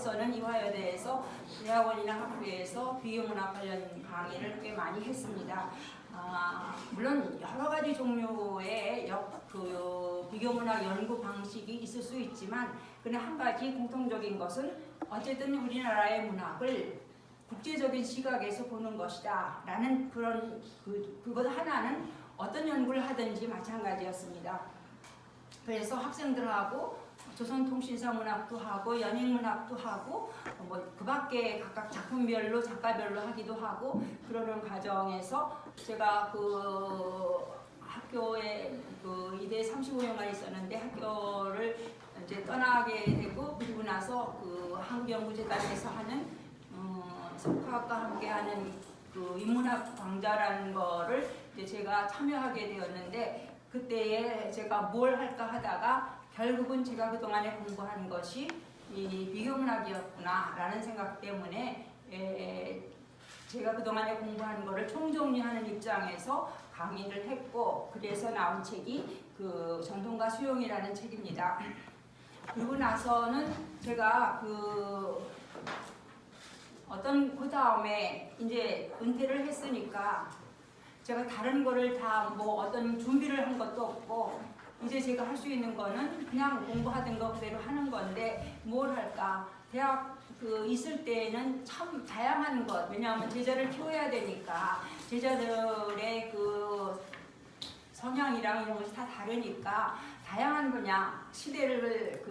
대학에서는 이화여대에서 대학원이나 학부에서 비교문학 관련 강의를 꽤 많이 했습니다. 물론 여러 가지 종류의 비교문학 연구 방식이 있을 수 있지만 그러나 한 가지 공통적인 것은 어쨌든 우리나라의 문학을 국제적인 시각에서 보는 것이다 라는 그것 하나는 어떤 연구를 하든지 마찬가지였습니다. 그래서 학생들하고 조선통신사 문학도 하고 연예문학도 하고 그 밖에 각각 작품별로 작가별로 하기도 하고 그러는 과정에서 제가 학교에 이대 35년간 있었는데 학교를 이제 떠나게 되고 그리고 나서 한국연구재단에서 하는 석학과 함께하는 인문학 강좌라는 거를 이제 제가 참여하게 되었는데 그때에 제가 뭘 할까 하다가 결국은 제가 그동안에 공부한 것이 이 비교문학이었구나 라는 생각 때문에 제가 그동안에 공부한 거를 총정리하는 입장에서 강의를 했고 그래서 나온 책이 전통과 수용이라는 책입니다. 그리고 나서는 제가 그 다음에 이제 은퇴를 했으니까 제가 다른 거를 다 어떤 준비를 한 것도 없고 이제 제가 할 수 있는 거는 그냥 공부하던 거 그대로 하는 건데 뭘 할까? 대학 있을 때는 참 다양한 것, 왜냐하면 제자를 키워야 되니까 제자들의 성향이랑 이런 것이 다 다르니까 다양한 분야, 시대를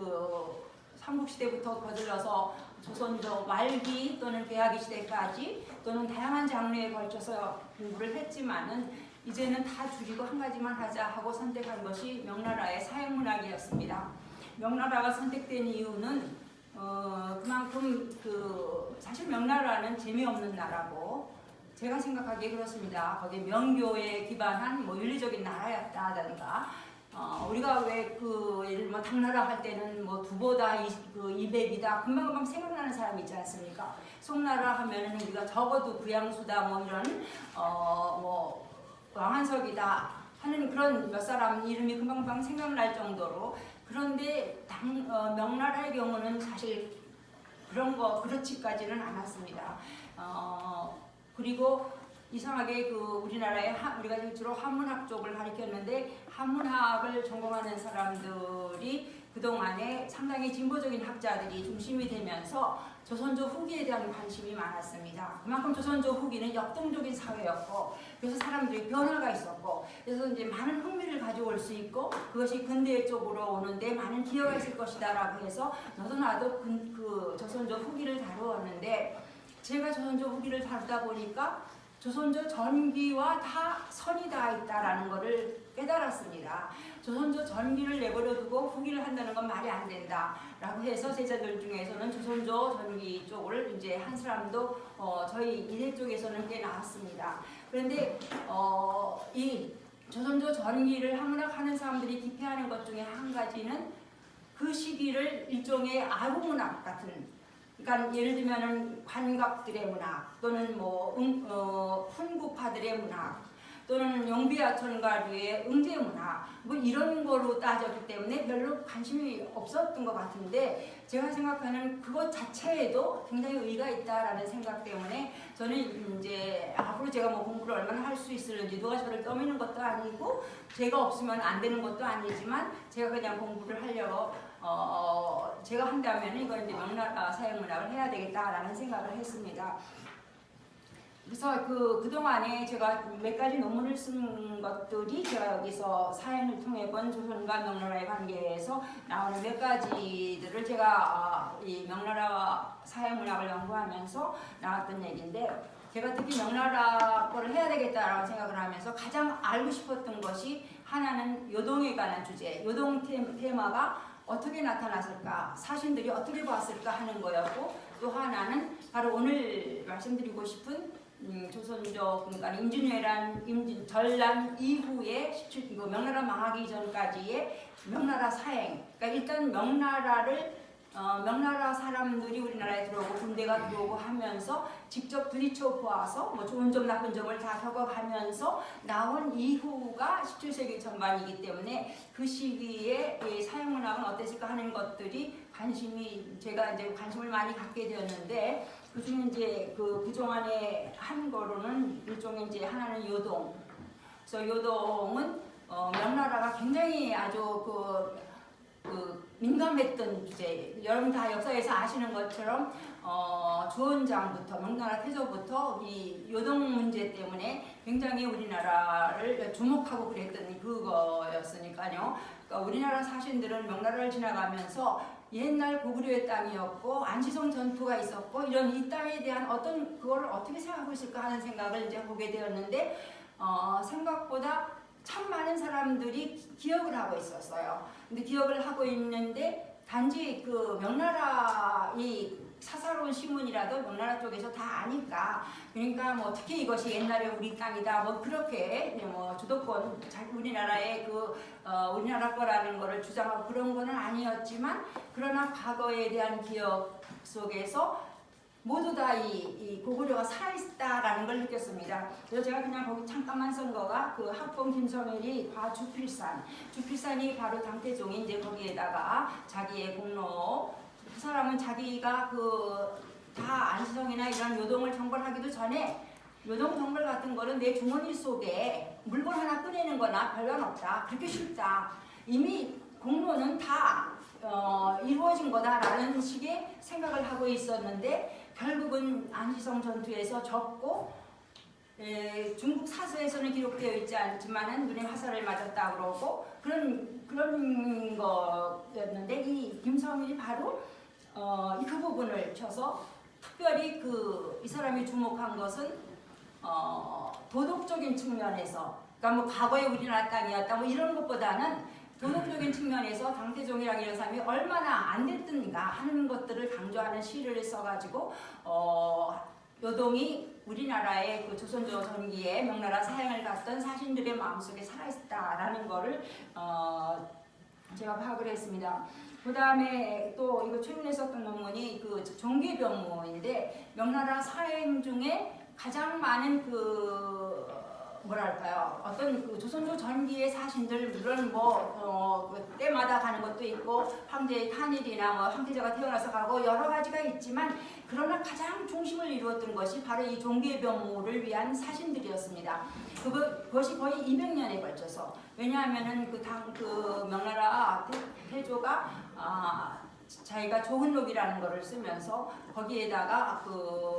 삼국시대부터 거들러서 조선조 말기 또는 개화기 시대까지 또는 다양한 장르에 걸쳐서 공부를 했지만은 이제는 다 줄이고 한 가지만 하자 하고 선택한 것이 명나라의 사회문학이었습니다. 명나라가 선택된 이유는 그만큼 사실 명나라는 재미없는 나라고 제가 생각하기에 그렇습니다. 거기 명교에 기반한 윤리적인 나라였다든가 우리가 왜 당나라 할 때는 두보다 200이다 금방금방 생각나는 사람이 있지 않습니까? 송나라 하면은 우리가 적어도 구양수다 이런 왕한석이다 하는 그런 몇 사람 이름이 금방금방 생각날 정도로 그런데 명나라의 경우는 사실 그렇지까지는 않았습니다. 그리고 이상하게 우리나라의 우리가 주로 한문학 쪽을 가르쳤는데 한문학을 전공하는 사람들이 그동안에 상당히 진보적인 학자들이 중심이 되면서 조선조 후기에 대한 관심이 많았습니다. 그만큼 조선조 후기는 역동적인 사회였고 그래서 사람들이 변화가 있었고 그래서 이제 많은 흥미를 가져올 수 있고 그것이 근대 쪽으로 오는데 많은 기여가 있을 것이다 라고 해서 너도 나도 조선조 후기를 다루었는데 제가 조선조 후기를 다루다 보니까 조선조 전기와 다 선이 다 있다라는 것을 깨달았습니다. 조선조 전기를 내버려 두고 후기를 한다는 건 말이 안 된다라고 해서 제자들 중에서는 조선조 전기 쪽을 이제 한 사람도 저희 이대 쪽에서는 꽤 나왔습니다. 그런데 이 조선조 전기를 한문학하는 사람들이 기피하는 것 중에 한 가지는 그 시기를 일종의 아부문학 같은 그러니까 예를 들면은 관갑들의 문학 또는 훈구파들의 문학 또는 용비하천가류의 응제문학 이런 거로 따졌기 때문에 별로 관심이 없었던 것 같은데 제가 생각하는 그것 자체에도 굉장히 의의가 있다라는 생각 때문에 저는 이제 앞으로 제가 공부를 얼마나 할 수 있을지 누가 저를 떠미는 것도 아니고 제가 없으면 안 되는 것도 아니지만 제가 그냥 공부를 하려고 제가 한다면 이건 이제 명나라 사회문학을 해야 되겠다라는 생각을 했습니다. 그래서 그동안에 제가 몇 가지 논문을 쓴 것들이 제가 여기서 사연을 통해 본 조선과 명나라의 관계에서 나오는 몇 가지들을 제가 이 명나라 사회문학을 연구하면서 나왔던 얘기인데 제가 특히 명나라 거를 해야 되겠다라고 생각을 하면서 가장 알고 싶었던 것이 하나는 요동에 관한 주제, 요동 테마가 어떻게 나타났을까, 사신들이 어떻게 봤을까 하는 거였고 또 하나는 바로 오늘 말씀드리고 싶은 조선조 그러니까 전란 이후에 명나라 망하기 전까지의 명나라 사행 그러니까 일단 명나라를 명나라 사람들이 우리나라에 들어오고 군대가 들어오고 하면서 직접 부딪혀 보아서 뭐 좋은 점 나쁜 점을 다 겪어가면서 나온 이후가 17세기 전반이기 때문에 그 시기에 이 서양문학은 어땠을까 하는 것들이 제가 이제 관심을 많이 갖게 되었는데, 그중에 이제 그동안에 한 거로는 일종의 이제 하나는 요동. 그래서 요동은 명나라가 굉장히 아주 민감했던 주제. 여러분 다 역사에서 아시는 것처럼 주원장부터 명나라 태조부터 이 요동 문제 때문에 굉장히 우리나라를 주목하고 그랬던 그거였으니까요. 그러니까 우리나라 사신들은 명나라를 지나가면서 옛날 고구려의 땅이었고 안시성 전투가 있었고 이런 이 땅에 대한 그걸 어떻게 생각하고 있을까 하는 생각을 이제 보게 되었는데, 생각보다 참 많은 사람들이 기억을 하고 있었어요. 근데 기억을 하고 있는데 단지 명나라 이 사사로운 신문이라도 명나라 쪽에서 다 아니까, 그러니까 뭐 특히 이것이 옛날에 우리 땅이다 뭐 그렇게 뭐 주도권 우리나라의 우리나라 거라는 거를 주장하고 그런 거는 아니었지만, 그러나 과거에 대한 기억 속에서 모두 다 이 고구려가 살아있다라는 걸 느꼈습니다. 그래서 제가 그냥 거기 잠깐만 쓴 거가 학봉 김성일이 주필산이 바로 당태종이 이제 거기에다가 자기의 공로, 그 사람은 자기가 다 안시성이나 이런 요동을 정벌하기도 전에 요동 정벌 같은 거는 내 주머니 속에 물건 하나 꺼내는 거나 별건 없다. 그렇게 쉽다. 이미 공로는 다 이루어진 거다라는 식의 생각을 하고 있었는데, 결국은 안시성 전투에서 졌고, 중국 사서에서는 기록되어 있지 않지만은 눈에 화살을 맞았다 그러고 그런 거였는데, 이 김성일이 바로 그 부분을 쳐서 특별히 이 사람이 주목한 것은 도덕적인 측면에서, 그러니까 뭐 과거의 우리나라 땅이었다 뭐 이런 것보다는 도덕적인 측면에서 당태종이라는 이런 사람이 얼마나 안 됐든가 하는 것들을 강조하는 시를 써가지고 요동이 우리나라의 조선조 전기에 명나라 사양을 갔던 사신들의 마음속에 살아있다라는 거를 제가 파악을 했습니다. 그 다음에 또 이거 최근에 썼던 논문이 종계변모인데, 명나라 사행 중에 가장 많은 뭐랄까요, 어떤 조선조 전기의 사신들, 물론 때마다 가는 것도 있고 황제의 탄일이나 뭐 황태자가 태어나서 가고 여러 가지가 있지만, 그러나 가장 중심을 이루었던 것이 바로 이 종계변모를 위한 사신들이었습니다. 그것이 거의 200년에 걸쳐서, 왜냐하면은 명나라 태조가 자기가 조훈록이라는 거를 쓰면서 거기에다가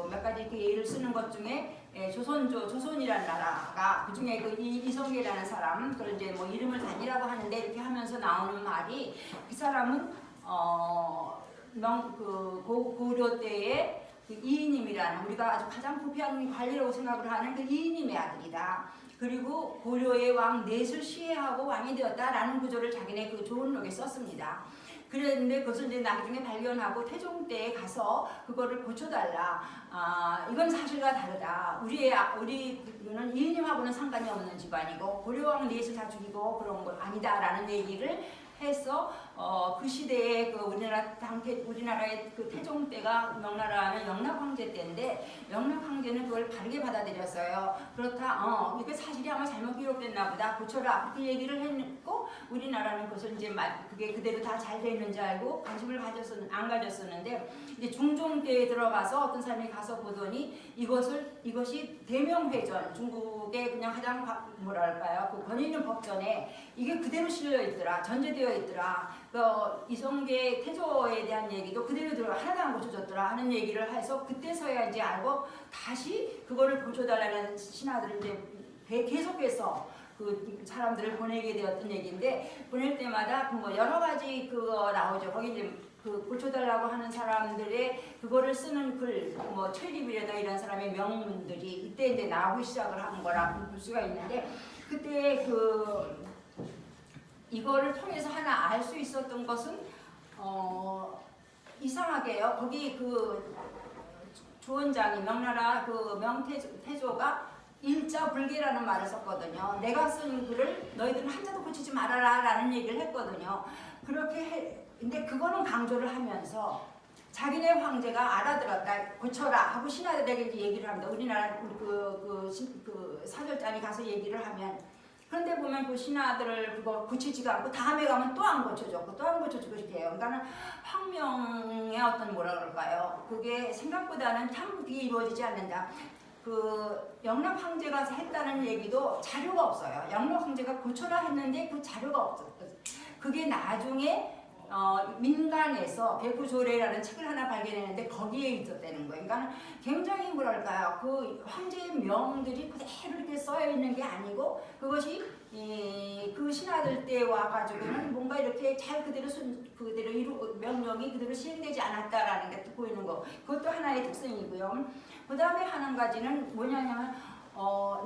몇 가지 예를 쓰는 것 중에 조선이라는 나라가 그 중에 이성계라는 사람, 그걸 이제 뭐 이름을 단이라고 하는데, 이렇게 하면서 나오는 말이, 그 사람은 고려 때의 이인임이라는, 우리가 아주 가장 부패한 관리라고 생각을 하는 이인임의 아들이다. 그리고 고려의 왕 넷을 시해하고 왕이 되었다라는 구조를 자기네 조훈록에 썼습니다. 그랬는데 그것을 이제 나중에 발견하고 태종 때에 가서 그거를 고쳐달라. 이건 사실과 다르다. 우리는 이인임하고는 상관이 없는 집안이고 고려왕 넷을 다 죽이고 그런 건 아니다라는 얘기를 해서 그 시대에 우리나라의 태종 때가 명나라는 영락황제 때인데, 영락황제는 그걸 바르게 받아들였어요. 그렇다, 이게 사실이 아마 잘못 기록됐나 보다, 고쳐라, 그렇게 얘기를 했고, 우리나라는 그것을 이제 그게 그대로 다 잘 돼 있는 줄 알고 관심을 안 가졌었는데, 이제 중종 때에 들어가서 어떤 사람이 가서 보더니 이것이 대명회전, 중국의 그냥 가장 뭐랄까요, 권위 있는 법전에 이게 그대로 실려 있더라, 전제되어 있더라. 이성계 태조에 대한 얘기도 그대로 하나도 안 고쳐졌더라 하는 얘기를 해서, 그때서야 이제 알고 다시 그거를 고쳐달라는 신하들을 이제 계속해서 사람들을 보내게 되었던 얘기인데, 보낼 때마다 뭐 여러 가지 나오죠. 거기 이제 고쳐달라고 하는 사람들의 그거를 쓰는 글, 뭐 최리비례다 이런 사람의 명문들이 이때 이제 나오기 시작을 한 거라 볼 수가 있는데, 그때 이거를 통해서 하나 알 수 있었던 것은 이상하게요. 거기 주원장이 명나라 명태조가 일자불개라는 말을 썼거든요. 내가 쓴 글을 너희들은 한자도 고치지 말아라 라는 얘기를 했거든요. 그렇게 근데 그거는 강조를 하면서 자기네 황제가 알아들었다, 고쳐라 하고 신하들에게 이제 얘기를 합니다. 우리나라 그 사절단이 가서 얘기를 하면, 그런데 보면 그 신하들을 그거 고치지가 않고 다음에 가면 또 안 고쳐줬고 또 안 고쳐주고 싶어요. 그러니까 황명의 어떤 뭐라 그럴까요? 그게 생각보다는 참 그게 이루어지지 않는다. 그 영락 황제가 했다는 얘기도 자료가 없어요. 영락 황제가 고쳐라 했는데 그 자료가 없었어요. 그게 나중에 민간에서 백구조례라는 책을 하나 발견했는데 거기에 있었다는 거예요. 그러니까 굉장히 뭐랄까요, 그 황제의 명들이 그대로 이렇게 써여 있는 게 아니고 그것이 그 신하들 때 와가지고는 뭔가 이렇게 잘 그대로 명령이 그대로 시행되지 않았다라는 게 보이는 거. 그것도 하나의 특성이고요. 그 다음에 하는 가지는 뭐냐면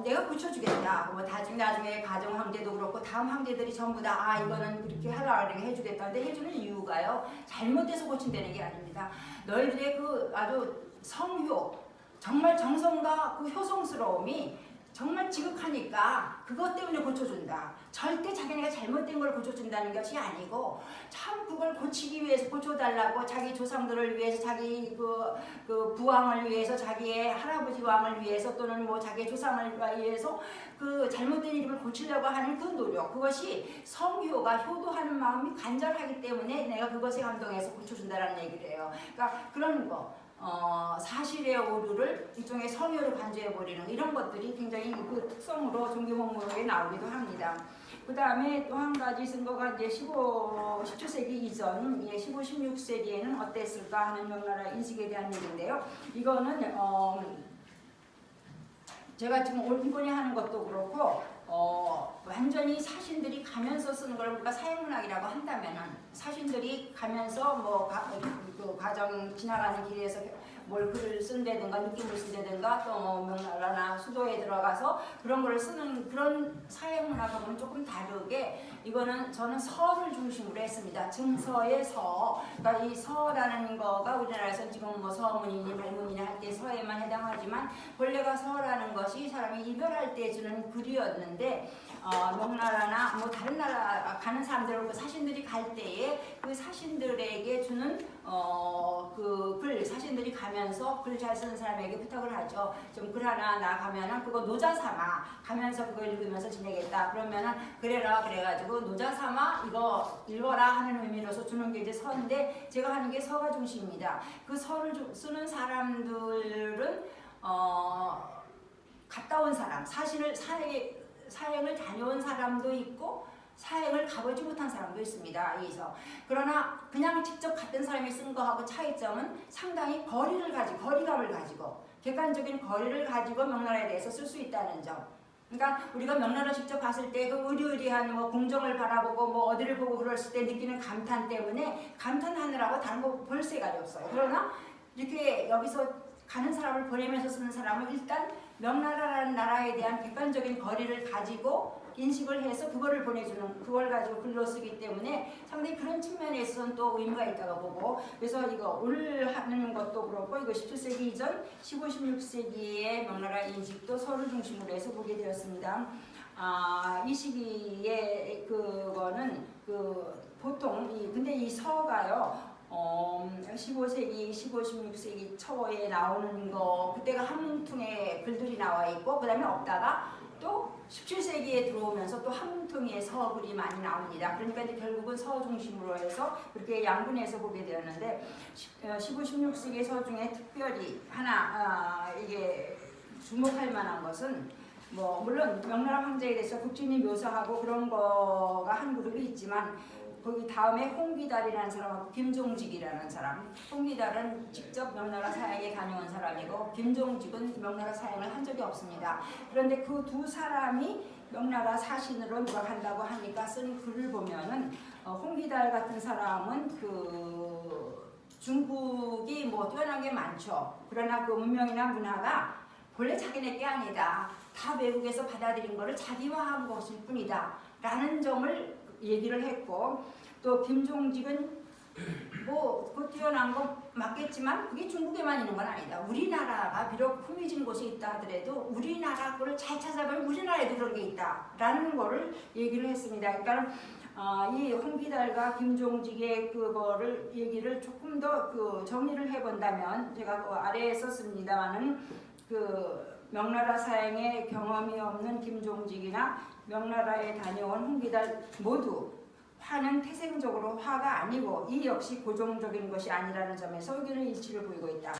내가 고쳐주겠다. 뭐 나중에 가정 황제도 그렇고 다음 황제들이 전부 다 이거는 그렇게 하려고 해주겠다. 근데 해주는 이유가요, 잘못돼서 고친다는 게 아닙니다. 너희들의 그 아주 성효, 정말 정성과 그 효성스러움이 정말 지극하니까 그것 때문에 고쳐준다. 절대 자기네가 잘못된 걸 고쳐준다는 것이 아니고 참 그걸 고치기 위해서 고쳐달라고 자기 조상들을 위해서 자기 그 부왕을 위해서 자기의 할아버지 왕을 위해서 또는 뭐 자기의 조상을 위해서 그 잘못된 일을 고치려고 하는 그 노력, 그것이 성효가 효도하는 마음이 간절하기 때문에 내가 그것에 감동해서 고쳐준다라는 얘기를 해요. 그러니까 그런 거. 사실의 오류를 일종의 성효를 간주해버리는 이런 것들이 굉장히 그 특성으로 종교목록에 나오기도 합니다. 그 다음에 또 한 가지 증거가 이제 17세기 이전, 15, 16세기에는 어땠을까 하는 명나라 인식에 대한 얘기인데요. 이거는 제가 지금 올인권이 하는 것도 그렇고 완전히 사신들이 가면서 쓰는 걸 우리가 사행문학이라고 한다면은 사신들이 가면서 그 과정 지나가는 길에서 뭘 글을 쓴다든가 느낌을 쓴다든가 또 명나라나 수도에 들어가서 그런 걸 쓰는 그런 사행문학하고는 조금 다르게 이거는 저는 서를 중심으로 했습니다. 증서의 서. 그러니까 이 서라는 거가 우리나라에서 지금 뭐 서문이니 말문이니 할 때 서에만 해당하지만 본래가 서라는 것이 사람이 이별할 때 주는 글이었는데 명나라나 뭐 다른 나라 가는 사람들, 그 사신들이 갈 때에 그 사신들에게 주는 그 글, 사신들이 가면서 글 잘 쓰는 사람에게 부탁을 하죠. 좀 글 하나 나 가면은 그거 노자 삼아 가면서 그거 읽으면서 지내겠다. 그러면은 그래라 그래가지고 노자 삼아 이거 읽어라 하는 의미로서 주는 게 이제 서인데 제가 하는 게 서가 중심입니다. 그 서를 쓰는 사람들은 갔다 온 사람, 사행을 다녀온 사람도 있고 사행을 가보지 못한 사람도 있습니다. 여기서. 그러나 그냥 직접 갔던 사람이 쓴 거하고 차이점은 상당히 거리감을 가지고 객관적인 거리를 가지고 명나라에 대해서 쓸 수 있다는 점. 그러니까 우리가 명나라 직접 갔을 때 그 의리의리한 뭐 궁정을 바라보고 뭐 어디를 보고 그랬을 때 느끼는 감탄 때문에 감탄하느라고 다른 거 볼 새가 없어요. 그러나 이렇게 여기서 가는 사람을 보내면서 쓰는 사람은 일단 명나라라는 나라에 대한 객관적인 거리를 가지고 인식을 해서 그거를 보내주는, 그걸 가지고 글로 쓰기 때문에 상당히 그런 측면에 있어서는 또 의미가 있다고 보고, 그래서 이거 오늘 하는 것도 그렇고 이거 17세기 이전 15, 16세기의 명나라 인식도 서를 중심으로 해서 보게 되었습니다. 이 시기에 그거는 보통 근데 이 서가요 15세기, 15, 16세기 초에 나오는 거 그때가 한문통에 글들이 나와 있고 그 다음에 없다가 또 17세기에 들어오면서 또 한문통에 서글이 많이 나옵니다. 그러니까 이제 결국은 서 중심으로 해서 그렇게 양분해서 보게 되었는데 15, 16세기 서 중에 특별히 하나 이게 주목할 만한 것은 뭐 물론 명나라 황제에 대해서 국진이 묘사하고 그런 거가 한 그룹이 있지만 거기 다음에 홍기달이라는 사람하고 김종직이라는 사람. 홍기달은 직접 명나라 사양에 다녀온 사람이고 김종직은 명나라 사양을 한 적이 없습니다. 그런데 그 두 사람이 명나라 사신으로 누가 간다고 하니까 쓴 글을 보면은 홍기달 같은 사람은 중국이 뭐 뛰어난 게 많죠. 그러나 그 문명이나 문화가 본래 자기네 게 아니다. 다 외국에서 받아들인 거를 자기화한 것일 뿐이다. 라는 점을 얘기를 했고, 또 김종직은 그 뛰어난 거 맞겠지만 그게 중국에만 있는 건 아니다. 우리나라가 비록 후미진 곳에 있다 하더라도 우리나라 거를 잘 찾아보면 우리나라에도 그런 게 있다 라는 거를 얘기를 했습니다. 그러니까 이 홍기달과 김종직의 그거를 얘기를 조금 더 정리를 해본다면 제가 그 아래에 썼습니다만은 명나라 사행에 경험이 없는 김종직이나 명나라에 다녀온 홍기달 모두 화는 태생적으로 화가 아니고 이 역시 고정적인 것이 아니라는 점에서 의견의 일치를 보이고 있다.